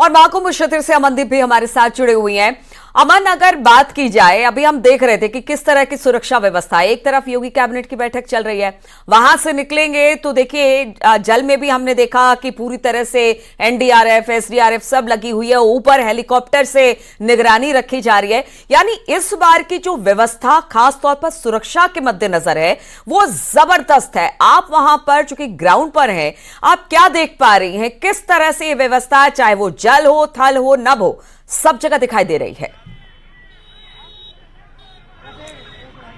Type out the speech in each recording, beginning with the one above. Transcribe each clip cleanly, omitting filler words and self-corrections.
और महाकुंभ क्षेत्र से अमनदीप भी हमारे साथ जुड़े हुए हैं। अमन, अगर बात की जाए, अभी हम देख रहे थे कि किस तरह की सुरक्षा व्यवस्था है। एक तरफ योगी कैबिनेट की बैठक चल रही है, वहां से निकलेंगे तो देखिए जल में भी हमने देखा कि पूरी तरह से एनडीआरएफ, एसडीआरएफ सब लगी हुई है, ऊपर हेलीकॉप्टर से निगरानी रखी जा रही है। यानी इस बार की जो व्यवस्था खासतौर पर सुरक्षा के मद्देनजर है वो जबरदस्त है। आप वहां पर चूंकि ग्राउंड पर हैं, आप क्या देख पा रही हैं? किस तरह से ये व्यवस्था, चाहे वो जल हो, थल हो, नभ हो, सब जगह दिखाई दे रही है?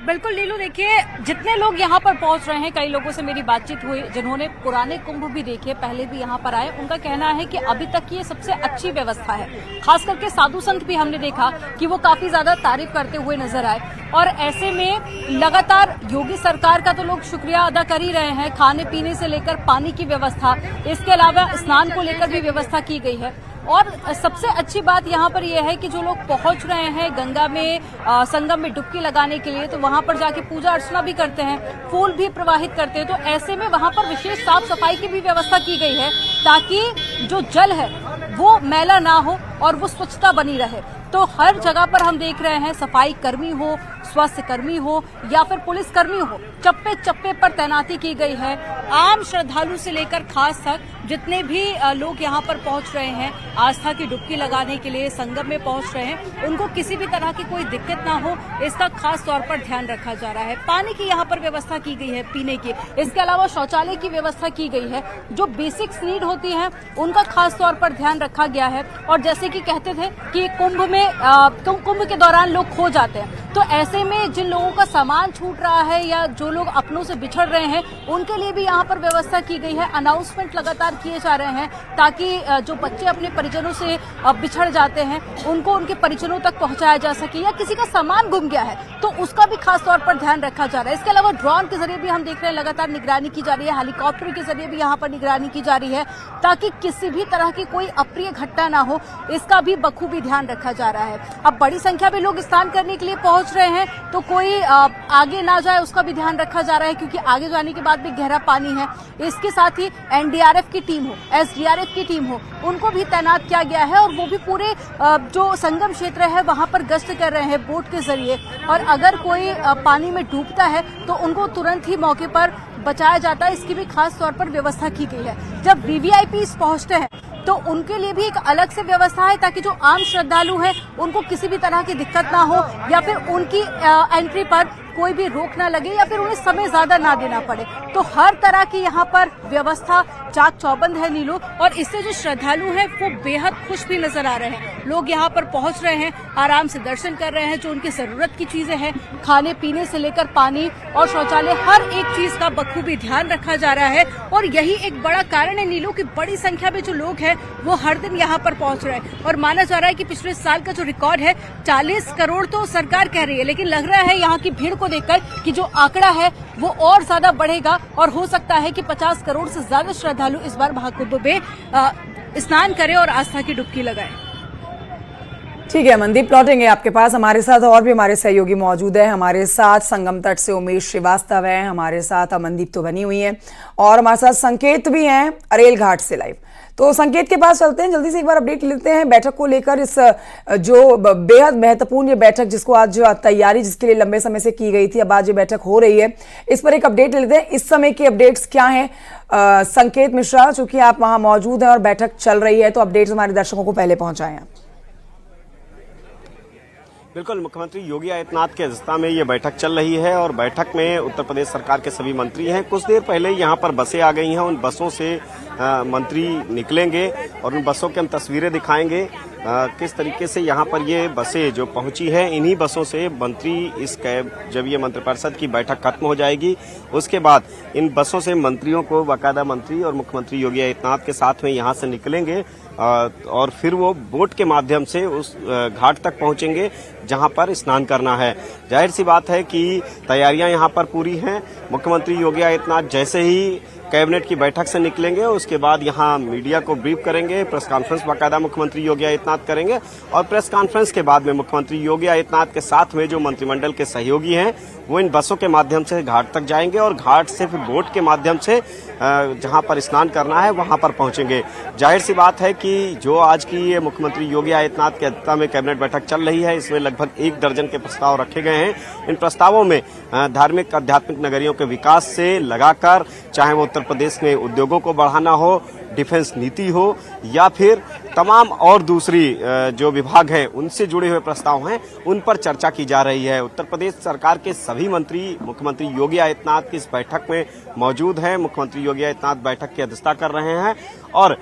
बिल्कुल नीलू, देखिए जितने लोग यहाँ पर पहुंच रहे हैं, कई लोगों से मेरी बातचीत हुई जिन्होंने पुराने कुंभ भी देखे, पहले भी यहाँ पर आए, उनका कहना है कि अभी तक की ये सबसे अच्छी व्यवस्था है। खास करके साधु संत भी हमने देखा कि वो काफी ज्यादा तारीफ करते हुए नजर आए। और ऐसे में लगातार योगी सरकार का तो लोग शुक्रिया अदा कर ही रहे हैं। खाने पीने से लेकर पानी की व्यवस्था, इसके अलावा स्नान को लेकर भी व्यवस्था की गई है। और सबसे अच्छी बात यहाँ पर यह है कि जो लोग पहुंच रहे हैं गंगा में संगम में डुबकी लगाने के लिए, तो वहां पर जाके पूजा अर्चना भी करते हैं, फूल भी प्रवाहित करते हैं। तो ऐसे में वहां पर विशेष साफ सफाई की भी व्यवस्था की गई है ताकि जो जल है वो मैला ना हो और वो स्वच्छता बनी रहे। तो हर जगह पर हम देख रहे हैं, सफाई कर्मी हो, स्वास्थ्य कर्मी हो या फिर पुलिस कर्मी हो, चप्पे चप्पे पर तैनाती की गई है। आम श्रद्धालु से लेकर खास तक जितने भी लोग यहाँ पर पहुंच रहे हैं आस्था की डुबकी लगाने के लिए, संगम में पहुंच रहे हैं, उनको किसी भी तरह की कोई दिक्कत ना हो, इसका खास तौर पर ध्यान रखा जा रहा है। पानी की यहाँ पर व्यवस्था की गई है पीने की, इसके अलावा शौचालय की व्यवस्था की गई है। जो बेसिक्स नीड होती है उनका खास तौर पर ध्यान रखा गया है। और जैसे कि कहते थे कि कुंभ के दौरान लोग खो जाते हैं, तो ऐसे में जिन लोगों का सामान छूट रहा है या जो लोग अपनों से बिछड़ रहे हैं, उनके लिए भी यहाँ पर व्यवस्था की गई है। अनाउंसमेंट लगातार किए जा रहे हैं ताकि जो बच्चे अपने परिजनों से बिछड़ जाते हैं उनको उनके परिजनों तक पहुंचाया जा सके, या किसी का सामान गुम गया है तो उसका भी खास तौर पर ध्यान रखा जा रहा है। इसके अलावा ड्रोन के जरिए भी हम देख रहे हैं लगातार निगरानी की जा रही है, हेलीकॉप्टर के जरिए भी यहाँ पर निगरानी की जा रही है ताकि किसी भी तरह की कोई अप्रिय घटना ना हो, इसका भी बखूबी ध्यान रखा जा रहा है। अब बड़ी संख्या में लोग स्नान करने के लिए पहुंच रहे हैं तो कोई आगे ना जाए उसका भी ध्यान रखा जा रहा है, क्योंकि आगे जाने के बाद भी गहरा पानी है। इसके साथ ही एनडीआरएफ की टीम हो, एसडीआरएफ की टीम हो, उनको भी तैनात किया गया है और वो भी पूरे जो संगम क्षेत्र है वहां पर गश्त कर रहे हैं बोट के जरिए। और अगर कोई पानी में डूबता है तो उनको तुरंत ही मौके पर बचाया जाता है, इसकी भी खास तौर पर व्यवस्था की गई है। जब वीवीआईपी पहुंचते हैं तो उनके लिए भी एक अलग से व्यवस्था है ताकि जो आम श्रद्धालु हैं उनको किसी भी तरह की दिक्कत ना हो या फिर उनकी एंट्री पर कोई भी रोक ना लगे या फिर उन्हें समय ज्यादा ना देना पड़े। तो हर तरह की यहाँ पर व्यवस्था चाक चौबंद है नीलू, और इससे जो श्रद्धालु हैं वो बेहद खुश भी नजर आ रहे हैं। लोग यहाँ पर पहुंच रहे हैं, आराम से दर्शन कर रहे हैं। जो उनकी जरूरत की चीजें हैं, खाने पीने से लेकर पानी और शौचालय, हर एक चीज का बखूबी ध्यान रखा जा रहा है। और यही एक बड़ा कारण है नीलू की बड़ी संख्या में जो लोग हैं वो हर दिन यहाँ पर पहुंच रहे हैं। और माना जा रहा है कि पिछले साल का जो रिकॉर्ड है 40 करोड़ तो सरकार कह रही है, लेकिन लग रहा है यहाँ की भीड़ को देखकर कि जो आंकड़ा है वो और ज्यादा बढ़ेगा और हो सकता है कि 50 करोड़ से ज्यादा श्रद्धालु इस बार महाकुंभ में स्नान करें और आस्था की डुबकी लगाएं। ठीक है मनदीप, लौटेंगे आपके पास। हमारे साथ और भी हमारे सहयोगी मौजूद है। हमारे साथ संगम तट से उमेश श्रीवास्तव है, हमारे साथ अमनदीप तो बनी हुई है और हमारे साथ संकेत भी हैं अरेल घाट से लाइव। तो संकेत के पास चलते हैं, जल्दी से एक बार अपडेट लेते हैं बैठक को लेकर। इस जो बेहद महत्वपूर्ण ये बैठक जिसको आज तैयारी जिसके लिए लंबे समय से की गई थी, अब आज ये बैठक हो रही है, इस पर एक अपडेट लेते हैं। इस समय की अपडेट्स क्या हैं? संकेत मिश्रा, चूंकि आप वहां मौजूद हैं और बैठक चल रही है, तो अपडेट्स हमारे दर्शकों को पहले पहुंचाएं आप। बिल्कुल, मुख्यमंत्री योगी आदित्यनाथ की अध्यक्षता में ये बैठक चल रही है और बैठक में उत्तर प्रदेश सरकार के सभी मंत्री हैं। कुछ देर पहले यहाँ पर बसें आ गई हैं, उन बसों से मंत्री निकलेंगे और उन बसों की हम तस्वीरें दिखाएंगे। किस तरीके से यहाँ पर ये बसें जो पहुंची है, इन्हीं बसों से मंत्री इस कैब, जब ये मंत्रिपरिषद की बैठक खत्म हो जाएगी उसके बाद इन बसों से मंत्रियों को बाकायदा मंत्री और मुख्यमंत्री योगी आदित्यनाथ के साथ में यहाँ से निकलेंगे और फिर वो बोट के माध्यम से उस घाट तक पहुंचेंगे जहां पर स्नान करना है। जाहिर सी बात है कि तैयारियां यहां पर पूरी हैं। मुख्यमंत्री योगी आदित्यनाथ जैसे ही कैबिनेट की बैठक से निकलेंगे, उसके बाद यहाँ मीडिया को ब्रीफ करेंगे, प्रेस कॉन्फ्रेंस बाकायदा मुख्यमंत्री योगी आदित्यनाथ करेंगे और प्रेस कॉन्फ्रेंस के बाद में मुख्यमंत्री योगी आदित्यनाथ के साथ में जो मंत्रिमंडल के सहयोगी हैं वो इन बसों के माध्यम से घाट तक जाएंगे और घाट से फिर बोट के माध्यम से जहां पर स्नान करना है वहां पर पहुंचेंगे। जाहिर सी बात है कि जो आज की ये मुख्यमंत्री योगी आदित्यनाथ की अध्यक्षता में कैबिनेट बैठक चल रही है, इसमें लगभग 1 दर्जन के प्रस्ताव रखे गए हैं। इन प्रस्तावों में धार्मिक आध्यात्मिक नगरियों के विकास से लगाकर चाहे वो उत्तर प्रदेश में उद्योगों को बढ़ाना हो, डिफेंस नीति हो या फिर तमाम और दूसरी जो विभाग हैं उनसे जुड़े हुए प्रस्ताव हैं उन पर चर्चा की जा रही है। उत्तर प्रदेश सरकार के सभी मंत्री मुख्यमंत्री योगी आदित्यनाथ की इस बैठक में मौजूद हैं। मुख्यमंत्री योगी आदित्यनाथ बैठक की अध्यक्षता कर रहे हैं और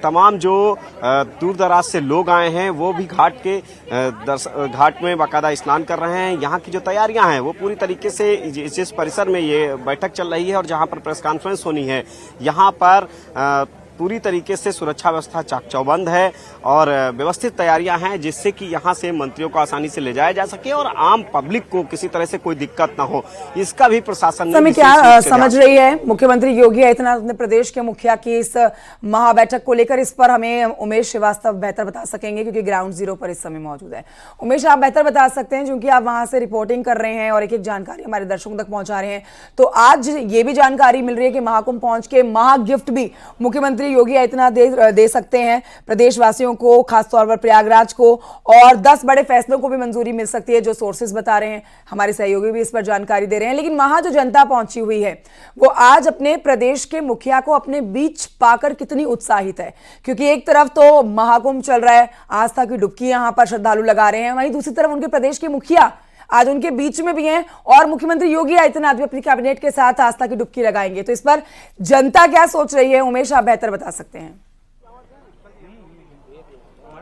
तमाम जो दूर दराज से लोग आए हैं वो भी घाट में बाकायदा स्नान कर रहे हैं। यहाँ की जो तैयारियां हैं वो पूरी तरीके से जिस परिसर में ये बैठक चल रही है और जहाँ पर प्रेस कॉन्फ्रेंस होनी है यहाँ पर पूरी तरीके से सुरक्षा व्यवस्था चाक चौबंद है और व्यवस्थित तैयारियां हैं जिससे कि यहां से मंत्रियों को आसानी से ले जाया जा सके और आम पब्लिक को किसी तरह से कोई दिक्कत ना हो, इसका भी प्रशासन ने क्या समझ रही है मुख्यमंत्री योगी आदित्यनाथ ने प्रदेश के मुखिया की इस महाबैठक को लेकर? इस पर हमें उमेश श्रीवास्तव बेहतर बता सकेंगे क्योंकि ग्राउंड जीरो पर इस समय मौजूद है। उमेश, आप बेहतर बता सकते हैं क्योंकि आप वहां से रिपोर्टिंग कर रहे हैं और एक एक जानकारी हमारे दर्शकों तक पहुंचा रहे हैं। तो आज ये भी जानकारी मिल रही है कि महाकुंभ पहुंच के महागिफ्ट भी मुख्यमंत्री योगी आदित्यनाथ दे सकते हैं प्रदेशवासियों को, खासतौर पर प्रयागराज को, और 10 बड़े फैसलों को भी मंजूरी मिल सकती है जो सोर्सेज बता रहे हैं। हमारे सहयोगी भी इस पर जानकारी दे रहे हैं। लेकिन वहां जो जनता पहुंची हुई है वो आज अपने प्रदेश के मुखिया को अपने बीच पाकर कितनी उत्साहित है, क्योंकि एक तरफ तो महाकुंभ चल रहा है, आस्था की डुबकी यहां पर श्रद्धालु लगा रहे हैं, वहीं दूसरी तरफ उनके प्रदेश के मुखिया आज उनके बीच में भी हैं और मुख्यमंत्री योगी आदित्यनाथ भी अपनी कैबिनेट के साथ आस्था की डुबकी लगाएंगे। तो इस पर जनता क्या सोच रही है, उमेश आप बेहतर बता सकते हैं।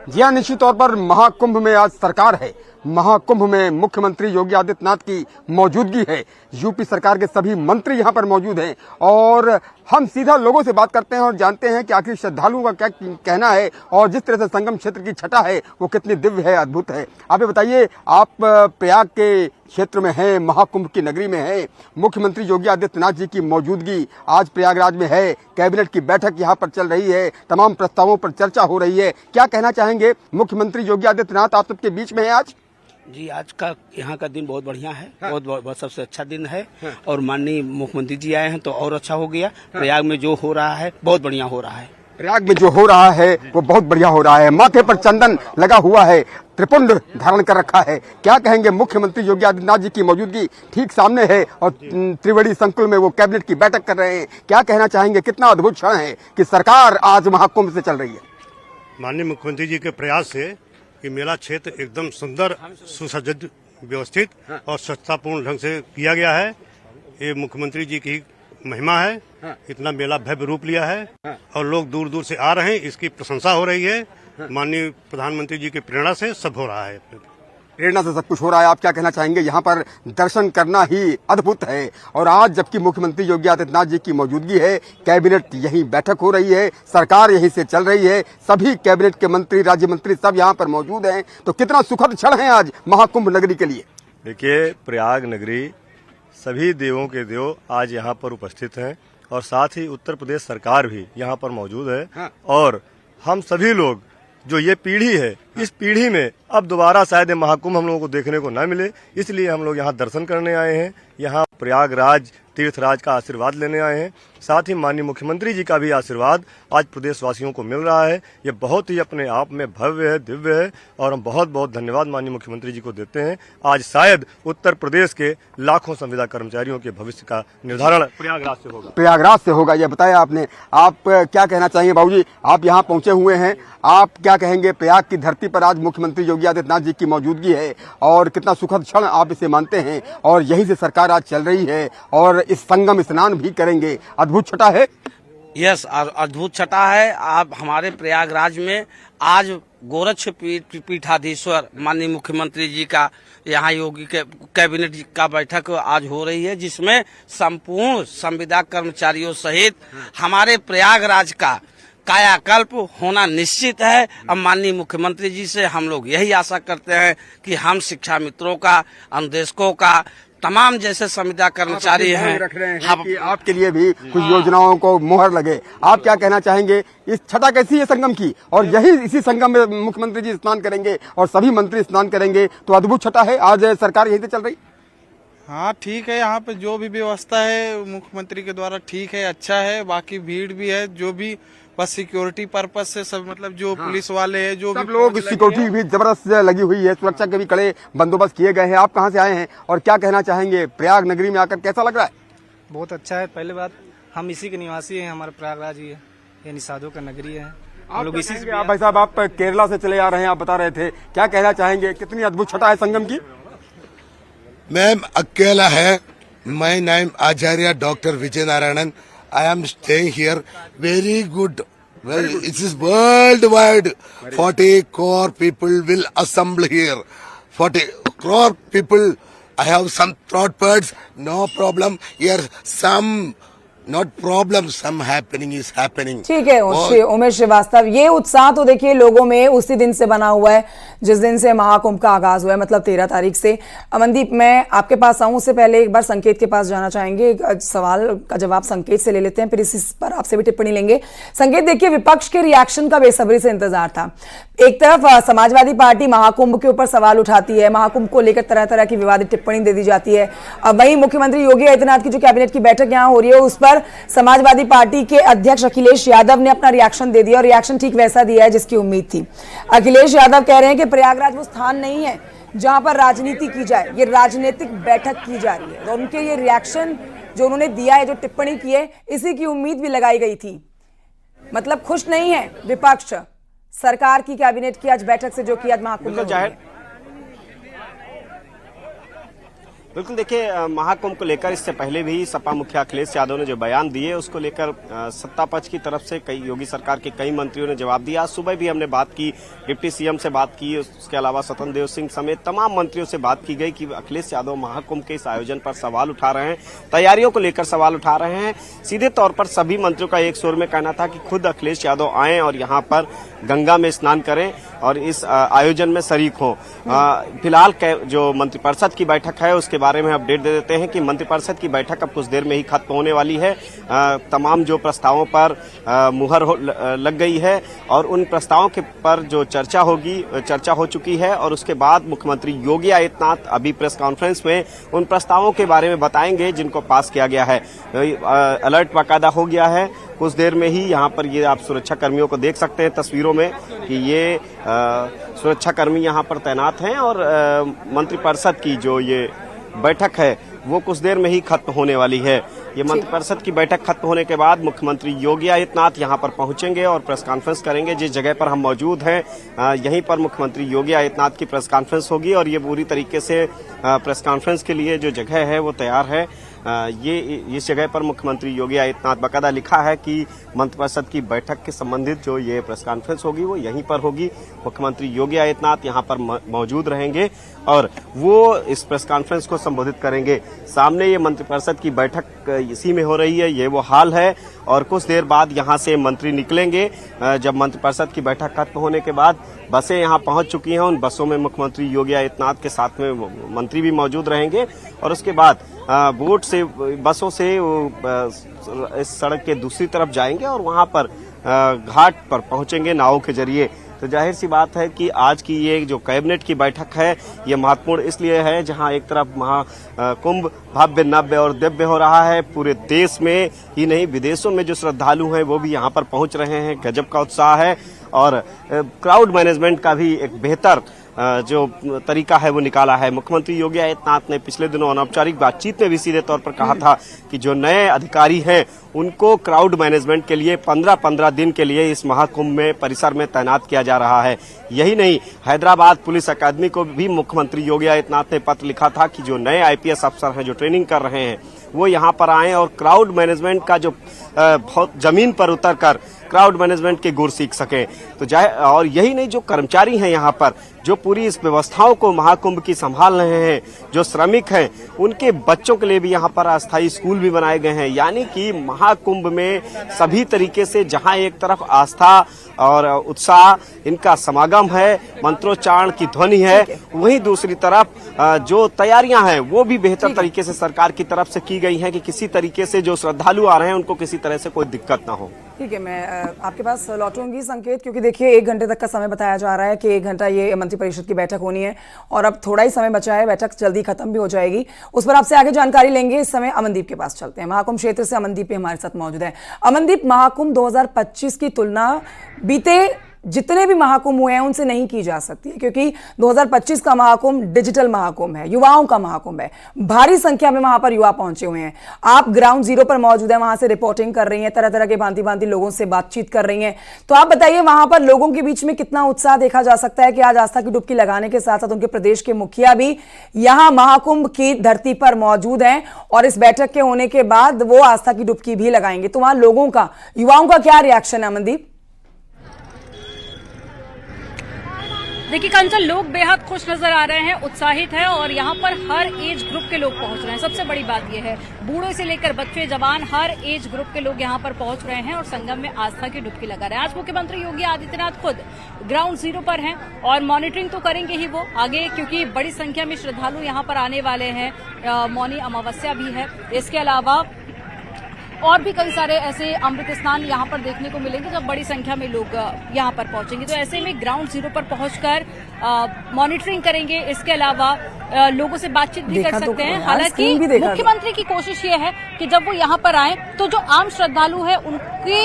जी हाँ, निश्चित तौर पर महाकुंभ में आज सरकार है। महाकुंभ में मुख्यमंत्री योगी आदित्यनाथ की मौजूदगी है। यूपी सरकार के सभी मंत्री यहां पर मौजूद हैं और हम सीधा लोगों से बात करते हैं और जानते हैं कि आखिर श्रद्धालुओं का क्या कहना है और जिस तरह से संगम क्षेत्र की छटा है वो कितनी दिव्य है, अद्भुत है। आप ये बताइए, आप प्रयाग के क्षेत्र में हैं, महाकुंभ की नगरी में हैं, मुख्यमंत्री योगी आदित्यनाथ जी की मौजूदगी आज प्रयागराज में है, कैबिनेट की बैठक यहाँ पर चल रही है, तमाम प्रस्तावों पर चर्चा हो रही है। क्या कहना चाहेंगे मुख्यमंत्री योगी आदित्यनाथ आप सबके बीच में हैं आज? जी, आज का यहाँ का दिन बहुत बढ़िया है। हाँ। बहुत सबसे अच्छा दिन है। हाँ। और माननीय मुख्यमंत्री जी आए हैं तो और अच्छा हो गया। हाँ। प्रयाग में जो हो रहा है बहुत बढ़िया हो रहा है। प्रयाग में जो हो रहा है वो बहुत बढ़िया हो रहा है। माथे पर चंदन लगा हुआ है, त्रिपुंड धारण कर रखा है। क्या कहेंगे, मुख्यमंत्री योगी आदित्यनाथ जी की मौजूदगी ठीक सामने है और त्रिवेणी संकुल में वो कैबिनेट की बैठक कर रहे हैं। क्या कहना चाहेंगे, कितना अद्भुत क्षण है कि सरकार आज महाकुंभ से चल रही है? माननीय मुख्यमंत्री जी के प्रयास से ये मेला क्षेत्र एकदम सुंदर, सुसज्जित, व्यवस्थित और स्वच्छतापूर्ण ढंग से किया गया है। ये मुख्यमंत्री जी की महिमा है। इतना मेला भव्य रूप लिया है और लोग दूर दूर से आ रहे हैं, इसकी प्रशंसा हो रही है। माननीय प्रधानमंत्री जी की प्रेरणा से सब हो रहा है। प्रेरणा से सब कुछ हो रहा है। आप क्या कहना चाहेंगे? यहाँ पर दर्शन करना ही अद्भुत है और आज जबकि मुख्यमंत्री योगी आदित्यनाथ जी की मौजूदगी है, कैबिनेट यहीं बैठक हो रही है, सरकार यहीं से चल रही है, सभी कैबिनेट के मंत्री, राज्य मंत्री सब यहाँ पर मौजूद हैं, तो कितना सुखद क्षण है आज महाकुंभ नगरी के लिए। देखिए, प्रयाग नगरी सभी देवों के देव आज यहाँ पर उपस्थित हैं और साथ ही उत्तर प्रदेश सरकार भी यहाँ पर मौजूद है। हाँ। और हम सभी लोग जो ये पीढ़ी है, इस पीढ़ी में अब दोबारा शायद महाकुंभ हम लोगों को देखने को न मिले, इसलिए हम लोग यहाँ दर्शन करने आए हैं, यहाँ प्रयागराज तीर्थराज का आशीर्वाद लेने आए हैं। साथ ही माननीय मुख्यमंत्री जी का भी आशीर्वाद आज प्रदेशवासियों को मिल रहा है। ये बहुत ही अपने आप में भव्य है, दिव्य है और हम बहुत बहुत धन्यवाद माननीय मुख्यमंत्री जी को देते हैं। आज शायद उत्तर प्रदेश के लाखों संविदा कर्मचारियों के भविष्य का निर्धारण प्रयागराज से होगा। प्रयागराज से होगा, यह बताया आपने। आप क्या कहना चाहिए बाबूजी, आप यहाँ पहुंचे हुए हैं, आप क्या कहेंगे? प्रयाग की धरती पर आज मुख्यमंत्री योगी आदित्यनाथ जी की मौजूदगी है और कितना सुखद क्षण आप इसे मानते हैं और यहीं से सरकार आज चल रही है और इस संगम स्नान भी करेंगे। अद्भुत छटा है। यस, अद्भुत छटा है। आप हमारे प्रयागराज में आज गोरक्ष पीठाधीश्वर माननीय मुख्यमंत्री जी का यहाँ योगी के कैबिनेट का बैठक आज हो रही है, जिसमें संपूर्ण संविदा कर्मचारियों सहित हमारे प्रयागराज का कायाकल्प होना निश्चित है। अब माननीय मुख्यमंत्री जी से हम लोग यही आशा करते हैं कि हम शिक्षा मित्रों का, अनुदेशकों का, तमाम जैसे संविदा कर्मचारी हैं रख रहे हैं कि आपके लिए भी कुछ योजनाओं को मोहर लगे। आप क्या कहना चाहेंगे? इस छठा कैसी है संगम की, और यही इसी संगम में मुख्यमंत्री जी स्नान करेंगे और सभी मंत्री स्नान करेंगे, तो अद्भुत छठा है। आज सरकार यहीं से चल रही। हाँ ठीक है, यहाँ पे जो भी व्यवस्था है मुख्यमंत्री के द्वारा ठीक है, अच्छा है। बाकी भीड़ भी है, जो भी बस सिक्योरिटी पर्पज से सब, मतलब जो पुलिस वाले हैं, जो सब भी लोग सिक्योरिटी भी जबरदस्त लगी हुई है, सुरक्षा के भी कड़े बंदोबस्त किए गए हैं। आप कहाँ से आए हैं और क्या कहना चाहेंगे? प्रयाग नगरी में आकर कैसा लग रहा है? बहुत अच्छा है। पहले बात, हम इसी के निवासी हैं, हमारा प्रयागराज ही है, ये निषादों का नगरी है। हम लोग इसी से। भाई साहब, आप केरला से चले आ रहे हैं, आप बता रहे थे, क्या कहना चाहेंगे? कितनी अद्भुत छठा है संगम की? मैम अकेला है। My name Acharya doctor Vijay Narayanan. I am staying here. Very good. It is worldwide. 40 crore people will assemble here. 40 crore people. I have some throat birds. No problem. Here some not problem. Some happening is happening. ठीक है उमेश श्रीवास्तव, ये उत्साह तो देखिए लोगों में उसी दिन से बना हुआ है जिस दिन से महाकुंभ का आगाज हुआ है, मतलब 13 तारीख से। अमनदीप, मैं आपके पास आऊं उससे पहले एक बार संकेत के पास जाना चाहेंगे। एक सवाल का जवाब संकेत से ले लेते हैं, फिर इस पर आपसे भी टिप्पणी लेंगे। संकेत, देखिए विपक्ष के रिएक्शन का बेसब्री से इंतजार था। एक तरफ समाजवादी पार्टी महाकुंभ के ऊपर सवाल उठाती है, महाकुंभ को लेकर तरह तरह की विवादित टिप्पणी दे दी जाती है। अब वहीं मुख्यमंत्री योगी आदित्यनाथ की जो कैबिनेट की बैठक यहाँ हो रही है, उस पर समाजवादी पार्टी के अध्यक्ष अखिलेश यादव ने अपना रिएक्शन दे दिया, और रिएक्शन ठीक वैसा दिया है जिसकी उम्मीद थी। अखिलेश यादव कह रहे हैं कि प्रयागराज वो स्थान नहीं है जहां पर राजनीति की जाए, ये राजनीतिक बैठक की जा रही है। तो उनके ये रिएक्शन जो उन्होंने दिया है, जो टिप्पणी की है, इसी की उम्मीद भी लगाई गई थी। मतलब खुश नहीं है विपक्ष सरकार की कैबिनेट की आज बैठक से, जो कि आज महाकुंभ जाहिर। बिल्कुल, देखिए महाकुंभ को लेकर इससे पहले भी सपा मुखिया अखिलेश यादव ने जो बयान दिए, उसको लेकर सत्ता पक्ष की तरफ से कई योगी सरकार के कई मंत्रियों ने जवाब दिया। आज सुबह भी हमने बात की, डिप्टी सीएम से बात की, उसके अलावा स्वतंत्र देव सिंह समेत तमाम मंत्रियों से बात की गई कि अखिलेश यादव महाकुंभ के इस आयोजन पर सवाल उठा रहे हैं, तैयारियों को लेकर सवाल उठा रहे हैं। सीधे तौर पर सभी मंत्रियों का एक सुर में कहना था कि खुद अखिलेश यादव आए और यहाँ पर गंगा में स्नान करें और इस आयोजन में शरीक हों। फिलहाल जो मंत्रिपरिषद की बैठक है उसके बारे में अपडेट दे देते हैं कि मंत्रिपरिषद की बैठक अब कुछ देर में ही खत्म होने वाली है। तमाम जो प्रस्तावों पर मुहर लग गई है और उन प्रस्तावों के पर जो चर्चा हो चुकी है, और उसके बाद मुख्यमंत्री योगी आदित्यनाथ अभी प्रेस कॉन्फ्रेंस में उन प्रस्तावों के बारे में बताएंगे जिनको पास किया गया है। अलर्ट बाकायदा हो गया है। कुछ देर में ही यहाँ पर ये आप सुरक्षा कर्मियों को देख सकते हैं तस्वीरों में कि ये सुरक्षा कर्मी यहाँ पर तैनात हैं, और मंत्रिपरिषद की जो ये बैठक है वो कुछ देर में ही खत्म होने वाली है। ये मंत्रिपरिषद की बैठक खत्म होने के बाद मुख्यमंत्री योगी आदित्यनाथ यहाँ पर पहुंचेंगे और प्रेस कॉन्फ्रेंस करेंगे। जिस जगह पर हम मौजूद हैं यहीं पर मुख्यमंत्री योगी आदित्यनाथ की प्रेस कॉन्फ्रेंस होगी, और ये पूरी तरीके से प्रेस कॉन्फ्रेंस के लिए जो जगह है वो तैयार है। ये इस जगह पर मुख्यमंत्री योगी आदित्यनाथ, बाकायदा लिखा है कि मंत्रिपरिषद की बैठक के संबंधित जो ये प्रेस कॉन्फ्रेंस होगी वो यहीं पर होगी। मुख्यमंत्री योगी आदित्यनाथ यहाँ पर मौजूद रहेंगे और वो इस प्रेस कॉन्फ्रेंस को संबोधित करेंगे। सामने ये मंत्रिपरिषद की बैठक इसी में हो रही है, ये वो हाल है, और कुछ देर बाद यहाँ से मंत्री निकलेंगे। जब मंत्रिपरिषद की बैठक खत्म होने के बाद बसें यहाँ पहुंच चुकी हैं, उन बसों में मुख्यमंत्री योगी आदित्यनाथ के साथ में मंत्री भी मौजूद रहेंगे, और उसके बाद बोट से, बसों से इस सड़क के दूसरी तरफ जाएंगे और वहां पर घाट पर पहुंचेंगे नावों के जरिए। तो जाहिर सी बात है कि आज की ये जो कैबिनेट की बैठक है ये महत्वपूर्ण इसलिए है, जहां एक तरफ महाकुंभ भव्य नव्य और दिव्य हो रहा है। पूरे देश में ही नहीं, विदेशों में जो श्रद्धालु हैं वो भी यहाँ पर पहुंच रहे हैं। गजब का उत्साह है, और क्राउड मैनेजमेंट का भी एक बेहतर जो तरीका है वो निकाला है। मुख्यमंत्री योगी आदित्यनाथ ने पिछले दिनों अनौपचारिक बातचीत में भी सीधे तौर पर कहा था कि जो नए अधिकारी हैं उनको क्राउड मैनेजमेंट के लिए 15-15 दिन के लिए इस महाकुंभ में परिसर में तैनात किया जा रहा है। यही नहीं, हैदराबाद पुलिस अकादमी को भी मुख्यमंत्री योगी आदित्यनाथ ने पत्र लिखा था कि जो नए आईपीएस अफसर हैं जो ट्रेनिंग कर रहे हैं वो यहाँ पर आएं और क्राउड मैनेजमेंट का जो बहुत जमीन पर उतर कर क्राउड मैनेजमेंट के गुर सीख सकें। तो और यही नहीं, जो कर्मचारी हैं यहाँ पर, जो पूरी इस व्यवस्थाओं को महाकुंभ की संभाल रहे हैं, जो श्रमिक हैं, उनके बच्चों के लिए भी यहाँ पर अस्थायी स्कूल भी बनाए गए हैं। यानी कि महाकुंभ में सभी तरीके से जहाँ एक तरफ आस्था और उत्साह इनका समागम है, मंत्रोच्चारण की ध्वनि है, वहीं दूसरी तरफ जो तैयारियां हैं वो भी बेहतर तरीके से सरकार की तरफ से की गई हैं कि किसी तरीके से जो श्रद्धालु आ रहे हैं उनको किसी तरह से कोई दिक्कत ना हो। ठीक है, मैं आपके पास लौटूंगी संकेत, क्योंकि देखिए 1 घंटे तक का समय बताया जा रहा है कि 1 घंटा ये मंत्रिपरिषद की बैठक होनी है और अब थोड़ा ही समय बचा है, बैठक जल्दी खत्म भी हो जाएगी। उस पर आपसे आगे जानकारी लेंगे। इस समय अमनदीप के पास चलते हैं। महाकुंभ क्षेत्र से अमनदीप भी हमारे साथ मौजूद है। अमनदीप, महाकुंभ 2025 की तुलना बीते जितने भी महाकुंभ हुए हैं उनसे नहीं की जा सकती है, क्योंकि 2025 का महाकुंभ डिजिटल महाकुंभ है, युवाओं का महाकुंभ है। भारी संख्या में वहां पर युवा पहुंचे हुए हैं। आप ग्राउंड जीरो पर मौजूद हैं, वहां से रिपोर्टिंग कर रही हैं, तरह तरह के भांति भांति लोगों से बातचीत कर रही हैं। तो आप बताइए, वहां पर लोगों के बीच में कितना उत्साह देखा जा सकता है कि आज आस्था की डुबकी लगाने के साथ साथ उनके प्रदेश के मुखिया भी यहां महाकुंभ की धरती पर मौजूद हैं और इस बैठक के होने के बाद वो आस्था की डुबकी भी लगाएंगे। तो वहां लोगों का, युवाओं का क्या रिएक्शन है अमनदीप? देखिए कंचन, लोग बेहद खुश नजर आ रहे हैं, उत्साहित है और यहाँ पर हर एज ग्रुप के लोग पहुंच रहे हैं। सबसे बड़ी बात यह है, बूढ़े से लेकर बच्चे, जवान, हर एज ग्रुप के लोग यहाँ पर पहुंच रहे हैं और संगम में आस्था की डुबकी लगा रहे हैं। आज मुख्यमंत्री योगी आदित्यनाथ खुद ग्राउंड जीरो पर हैं और मॉनिटरिंग तो करेंगे ही वो आगे, क्योंकि बड़ी संख्या में श्रद्धालु यहाँ पर आने वाले हैं। मौनी अमावस्या भी है। इसके अलावा और भी कई सारे ऐसे अमृत स्नान यहाँ पर देखने को मिलेंगे जब बड़ी संख्या में लोग यहाँ पर पहुंचेंगे। तो ऐसे में ग्राउंड जीरो पर पहुंचकर मॉनिटरिंग करेंगे। इसके अलावा लोगों से बातचीत भी कर सकते हैं। हालांकि मुख्यमंत्री की कोशिश ये है कि जब वो यहाँ पर आए तो जो आम श्रद्धालु है उनकी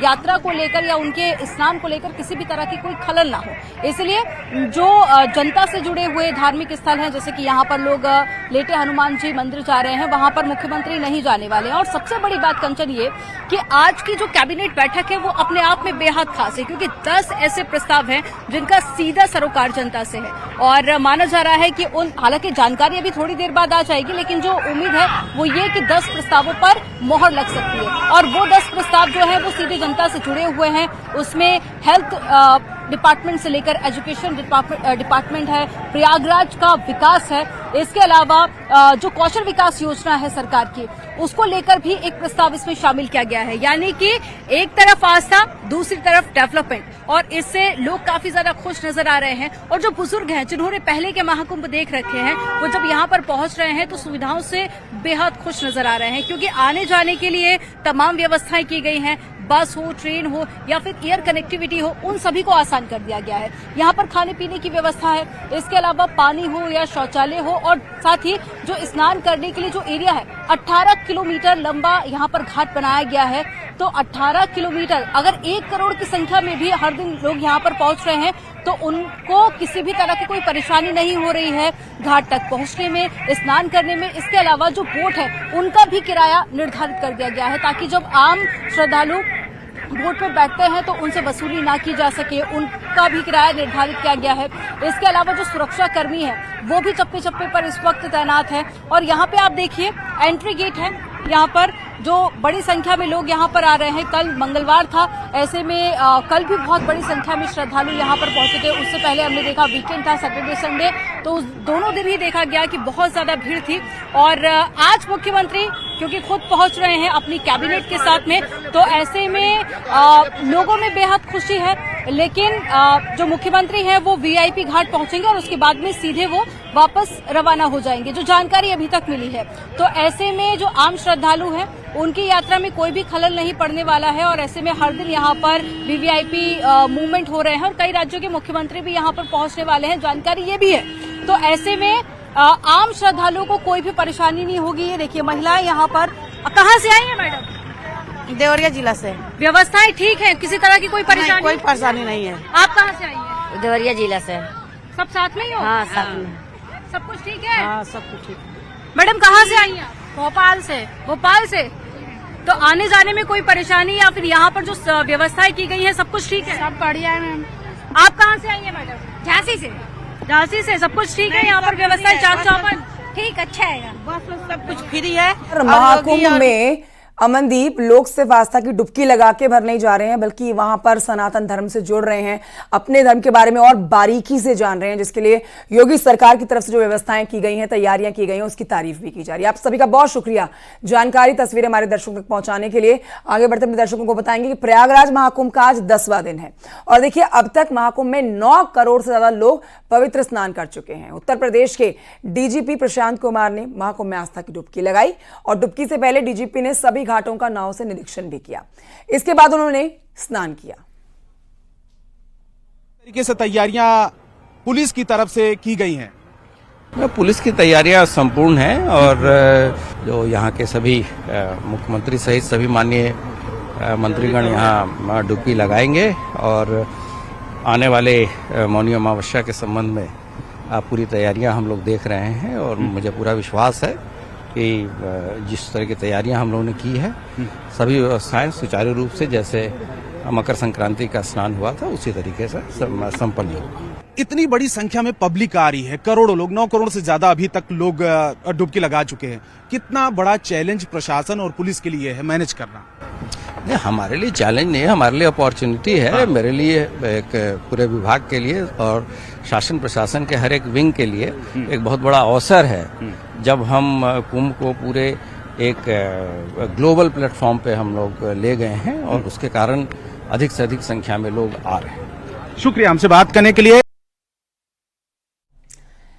यात्रा को लेकर या उनके स्नान को लेकर किसी भी तरह की कोई खलल ना हो। इसलिए जो जनता से जुड़े हुए धार्मिक स्थल हैं, जैसे कि यहाँ पर लोग लेटे हनुमान जी मंदिर जा रहे हैं, वहां पर मुख्यमंत्री नहीं जाने वाले हैं। और सबसे बड़ी बात कंचन ये कि आज की जो कैबिनेट बैठक है वो अपने आप में बेहद खास है, क्योंकि 10 ऐसे प्रस्ताव हैं जिनका सीधा सरोकार जनता से है और माना जा रहा है कि हालांकि जानकारी अभी थोड़ी देर बाद आ जाएगी, लेकिन जो उम्मीद है वो ये कि 10 प्रस्तावों पर मोहर लग सकती है और वो 10 प्रस्ताव जो है वो सीधे जनता से जुड़े हुए हैं। उसमें हेल्थ डिपार्टमेंट से लेकर एजुकेशन डिपार्टमेंट है, प्रयागराज का विकास है, इसके अलावा जो कौशल विकास योजना है सरकार की, उसको लेकर भी एक प्रस्ताव इसमें शामिल किया गया है। यानी कि एक तरफ आस्था, दूसरी तरफ डेवलपमेंट, और इससे लोग काफी ज्यादा खुश नजर आ रहे हैं। और जो बुजुर्ग हैं जिन्होंने पहले के महाकुंभ देख रखे हैं, वो जब यहाँ पर पहुंच रहे हैं तो सुविधाओं से बेहद खुश नजर आ रहे हैं, क्योंकि आने जाने के लिए तमाम व्यवस्थाएं की गई हैं। बस हो, ट्रेन हो या फिर एयर कनेक्टिविटी हो, उन सभी को आसान कर दिया गया है। यहाँ पर खाने पीने की व्यवस्था है, इसके अलावा पानी हो या शौचालय हो, और साथ ही जो स्नान करने के लिए जो एरिया है, 18 किलोमीटर लंबा यहाँ पर घाट बनाया गया है। तो 18 किलोमीटर, अगर 1 करोड़ की संख्या में भी हर दिन लोग यहाँ पर पहुंच रहे हैं तो उनको किसी भी तरह की कोई परेशानी नहीं हो रही है घाट तक पहुंचने में, स्नान करने में। इसके अलावा जो बोट है उनका भी किराया निर्धारित कर दिया गया है, ताकि जब आम श्रद्धालु बोट पर बैठते हैं तो उनसे वसूली ना की जा सके, उनका भी किराया निर्धारित किया गया है। इसके अलावा जो सुरक्षा कर्मी है वो भी चप्पे चप्पे पर इस वक्त तैनात है। और यहाँ पे आप देखिए एंट्री गेट है, यहाँ पर जो बड़ी संख्या में लोग यहाँ पर आ रहे हैं। कल मंगलवार था, ऐसे में कल भी बहुत बड़ी संख्या में श्रद्धालु यहाँ पर पहुंचे थे। उससे पहले हमने देखा वीकेंड था, सैटरडे संडे, तो उस दोनों दिन ही देखा गया कि बहुत ज्यादा भीड़ थी। और आज मुख्यमंत्री क्योंकि खुद पहुंच रहे हैं अपनी कैबिनेट के साथ में, तो ऐसे में लोगों में बेहद खुशी है। लेकिन जो मुख्यमंत्री हैं वो वीआईपी घाट पहुंचेंगे और उसके बाद में सीधे वो वापस रवाना हो जाएंगे, जो जानकारी अभी तक मिली है। तो ऐसे में जो आम श्रद्धालु हैं उनकी यात्रा में कोई भी खलल नहीं पड़ने वाला है और ऐसे में हर दिन यहाँ पर वीवीआईपी मूवमेंट हो रहे हैं और कई राज्यों के मुख्यमंत्री भी यहाँ पर पहुंचने वाले हैं, जानकारी ये भी है। तो ऐसे में आम श्रद्धालुओं को कोई भी परेशानी नहीं होगी। ये देखिए महिलाएं यहाँ पर, कहाँ से आई है मैडम? देवरिया जिला से। व्यवस्थाएं ठीक है, किसी तरह की कोई परेशानी? कोई परेशानी नहीं है। आप कहाँ से आई हैं? देवरिया जिला से। सब साथ में ही हो? हाँ साथ में। सब कुछ ठीक है? हाँ सब कुछ ठीक है। मैडम कहाँ से आई हैं? भोपाल से। भोपाल से। तो आने जाने में कोई परेशानी या फिर यहाँ पर जो व्यवस्थाएं की गई है सब कुछ ठीक है? सब बढ़िया है मैम। आप कहाँ से आई है मैडम? झांसी से। झांसी से। सब कुछ ठीक है यहाँ पर? व्यवस्थाएं चाक चौबंद ठीक, अच्छा है, बस सब कुछ फ्री है। महाकुंभ में अमनदीप लोग सिर्फ आस्था की डुबकी लगा के भर नहीं जा रहे हैं, बल्कि वहां पर सनातन धर्म से जुड़ रहे हैं, अपने धर्म के बारे में और बारीकी से जान रहे हैं, जिसके लिए योगी सरकार की तरफ से जो व्यवस्थाएं की गई हैं, तैयारियां की गई हैं, उसकी तारीफ भी की जा रही है। आप सभी का बहुत शुक्रिया जानकारी, तस्वीरें हमारे दर्शकों तक पहुंचाने के लिए। आगे बढ़ते अपने दर्शकों को बताएंगे कि प्रयागराज महाकुंभ का आज 10वां दिन है और देखिए अब तक महाकुंभ में 9 करोड़ से ज्यादा लोग पवित्र स्नान कर चुके हैं। उत्तर प्रदेश के डीजीपी प्रशांत कुमार ने महाकुंभ में आस्था की डुबकी लगाई और डुबकी से पहले डीजीपी ने सभी घाटों का नाव से निरीक्षण भी किया। इसके बाद उन्होंने स्नान किया। तरीके से तैयारियां पुलिस की तरफ से की गई हैं। पुलिस की तैयारियां संपूर्ण हैं और जो यहाँ के सभी मुख्यमंत्री सहित सभी माननीय मंत्रीगण यहाँ डुबकी लगाएंगे और आने वाले मौनी अमावस्या के संबंध में पूरी तैयारियां हम लोग देख रहे हैं और मुझे पूरा विश्वास है कि जिस तरह की तैयारियां हम लोगों ने की है सभी व्यवस्थाएं सुचारू रूप से जैसे मकर संक्रांति का स्नान हुआ था उसी तरीके से संपन्न होगी। इतनी बड़ी संख्या में पब्लिक आ रही है, करोड़ों लोग, 9 करोड़ से ज्यादा अभी तक लोग डुबकी लगा चुके हैं। कितना बड़ा चैलेंज प्रशासन और पुलिस के लिए है मैनेज करना? नहीं, हमारे लिए चैलेंज नहीं है, हमारे लिए अपॉर्चुनिटी है। मेरे लिए एक पूरे विभाग के लिए और शासन प्रशासन के हर एक विंग के लिए एक बहुत बड़ा अवसर है जब हम कुंभ को पूरे एक ग्लोबल प्लेटफॉर्म पे हम लोग ले गए हैं और उसके कारण अधिक से अधिक संख्या में लोग आ रहे हैं। शुक्रिया हमसे बात करने के लिए।